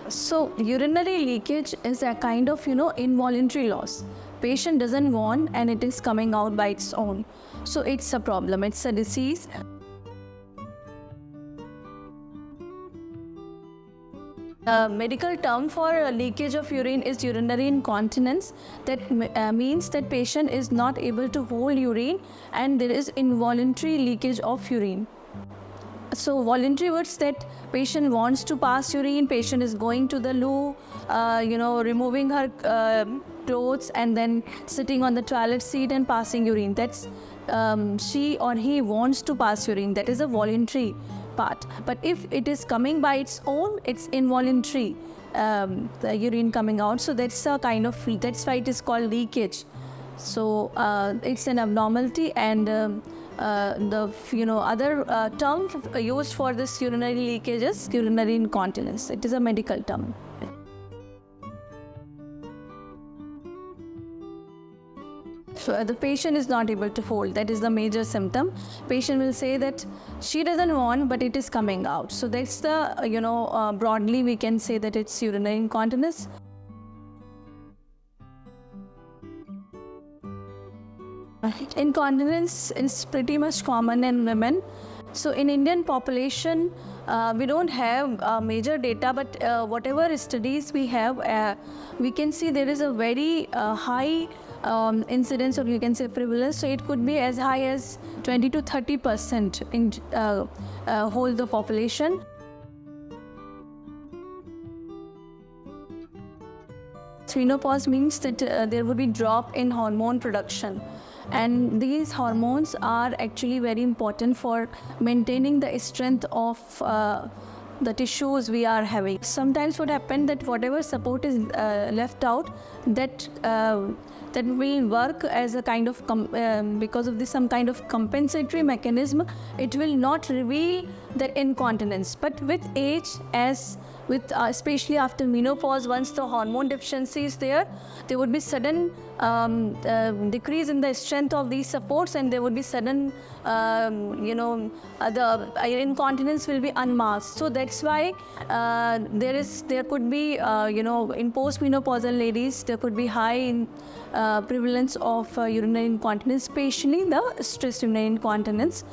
So urinary leakage is a kind of, involuntary loss. Patient doesn't want and it is coming out by its own. So it's a problem, it's a disease. The medical term for leakage of urine is urinary incontinence. That means that patient is not able to hold urine and there is involuntary leakage of urine. So voluntary words that patient wants to pass urine, patient is going to the loo, removing her clothes and then sitting on the toilet seat and passing urine. That's she or he wants to pass urine. That is a voluntary part. But if it is coming by its own, it's involuntary, the urine coming out. So that's a kind of, that's why it is called leakage. So it's an abnormality, and the other term used for this urinary leakage is urinary incontinence. It is a medical term. So the patient is not able to hold. That is the major symptom. Patient will say that she doesn't want, but it is coming out. So that's the broadly we can say that it's urinary incontinence. Incontinence is pretty much common in women. So in Indian population, we don't have major data, but whatever studies we have, we can see there is a very high incidence, or you can say prevalence. So it could be as high as 20 to 30% in whole the population. Menopause means that there would be drop in hormone production. And these hormones are actually very important for maintaining the strength of the tissues we are having. Sometimes what happens that whatever support is left out, that will work as a kind of because of this some kind of compensatory mechanism. It will not reveal the incontinence, but with age, especially after menopause, once the hormone deficiency is there would be sudden decrease in the strength of these supports, and there would be sudden the incontinence will be unmasked. So that's why there could be in postmenopausal ladies there could be high in prevalence of urinary incontinence, especially the stress urinary incontinence.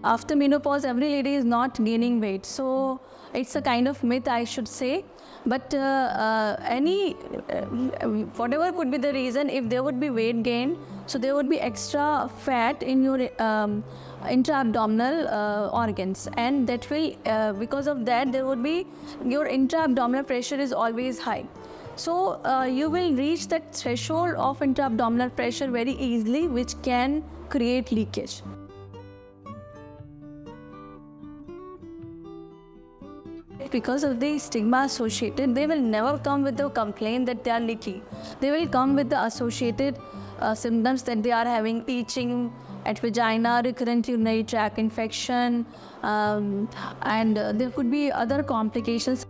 After menopause, every lady is not gaining weight, so it's a kind of myth, I should say. But whatever could be the reason, if there would be weight gain, so there would be extra fat in your intra-abdominal organs, and that will because of that there would be your intra-abdominal pressure is always high. So you will reach that threshold of intra-abdominal pressure very easily, which can create leakage. Because of the stigma associated, they will never come with the complaint that they are leaky. They will come with the associated symptoms that they are having itching at vagina, recurrent urinary tract infection, and there could be other complications.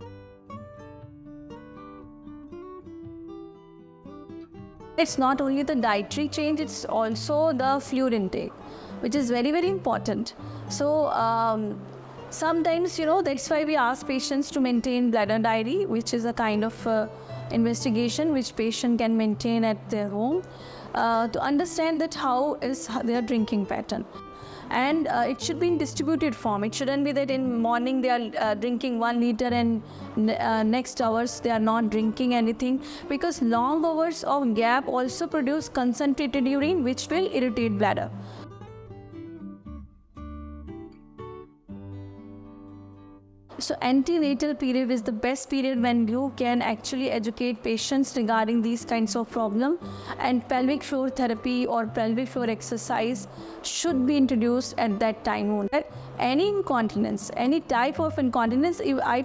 It's not only the dietary change, it's also the fluid intake, which is very, very important. So sometimes, that's why we ask patients to maintain bladder diary, which is a kind of investigation which patient can maintain at their home to understand that how is their drinking pattern. And it should be in distributed form. It shouldn't be that in morning they are drinking 1 liter and next hours they are not drinking anything, because long hours of gap also produce concentrated urine, which will irritate bladder. So antenatal period is the best period when you can actually educate patients regarding these kinds of problems, and pelvic floor therapy or pelvic floor exercise should be introduced at that time. Any incontinence, any type of incontinence, I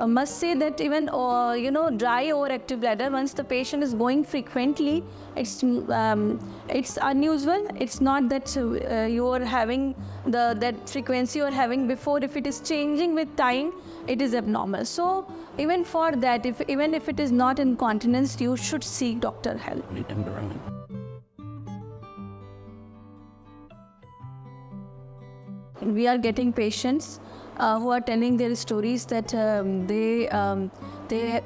must say that even dry overactive bladder, once the patient is going frequently, it's unusual. It's not that you are having that frequency you are having before. If it is changing with time, it is abnormal. So even for that, even if it is not incontinence, you should seek doctor help. we are getting patients who are telling their stories that they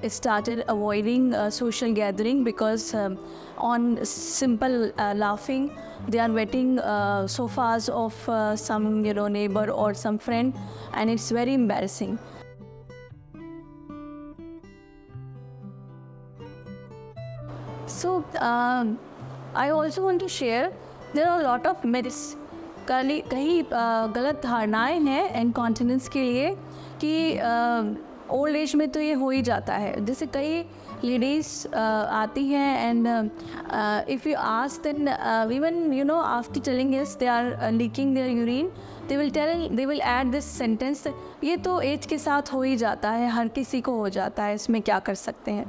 started avoiding social gathering because on simple laughing they are wetting sofas of some neighbor or some friend, and it's very embarrassing. So I also want to share, there are a lot of myths. कई गलत धारणाएं हैं incontinence के लिए कि old age में तो ये हो ही जाता है. जैसे कई लेडीज़ आती हैं and if you ask then even after telling yes they are leaking their urine, they will add this sentence, ये तो एज के साथ हो ही जाता है, हर किसी को हो जाता है, इसमें क्या कर सकते हैं.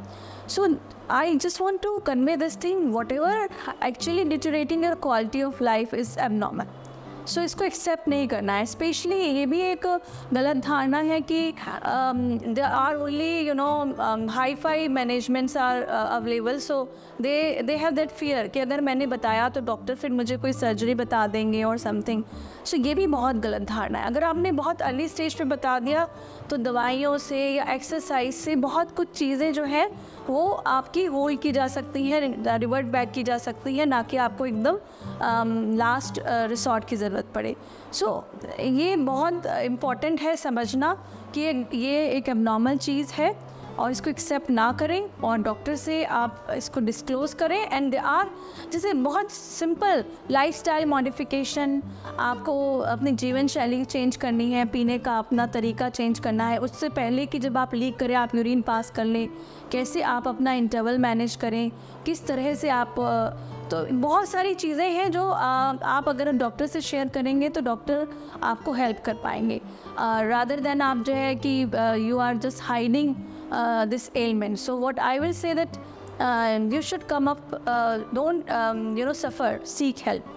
So I just want to convey this thing, whatever actually deteriorating your quality of life is abnormal. सो इसको एक्सेप्ट नहीं करना है. स्पेशली ये भी एक गलत धारणा है कि they are only hi fi managements are available, so they have that fear कि अगर मैंने बताया तो डॉक्टर फिर मुझे कोई सर्जरी बता देंगे और समथिंग. सो ये भी बहुत गलत धारणा है. अगर आपने बहुत अर्ली स्टेज पे बता दिया तो दवाइयों से या एक्सरसाइज से बहुत कुछ चीज़ें जो है वो आपकी होल्ड की जा सकती हैं, रिवर्ट बैक की जा सकती है, ना कि आपको एकदम लास्ट रिसॉर्ट की ज़रूरत पड़े. सो ये बहुत इम्पॉर्टेंट है समझना कि ये एक एबनॉर्मल चीज़ है और इसको एक्सेप्ट ना करें और डॉक्टर से आप इसको डिस्क्लोज़ करें. एंड दे आर जैसे बहुत सिंपल लाइफस्टाइल मॉडिफिकेशन, आपको अपनी जीवन शैली चेंज करनी है, पीने का अपना तरीका चेंज करना है. उससे पहले कि जब आप लीक करें आप यूरिन पास कर लें, कैसे आप अपना इंटरवल मैनेज करें, किस तरह से आप, तो बहुत सारी चीज़ें हैं जो आप अगर डॉक्टर से शेयर करेंगे तो डॉक्टर आपको हेल्प कर पाएंगे, रादर देन आप जो है कि you are just hiding this ailment. So what I will say that you should come up, don't suffer, seek help.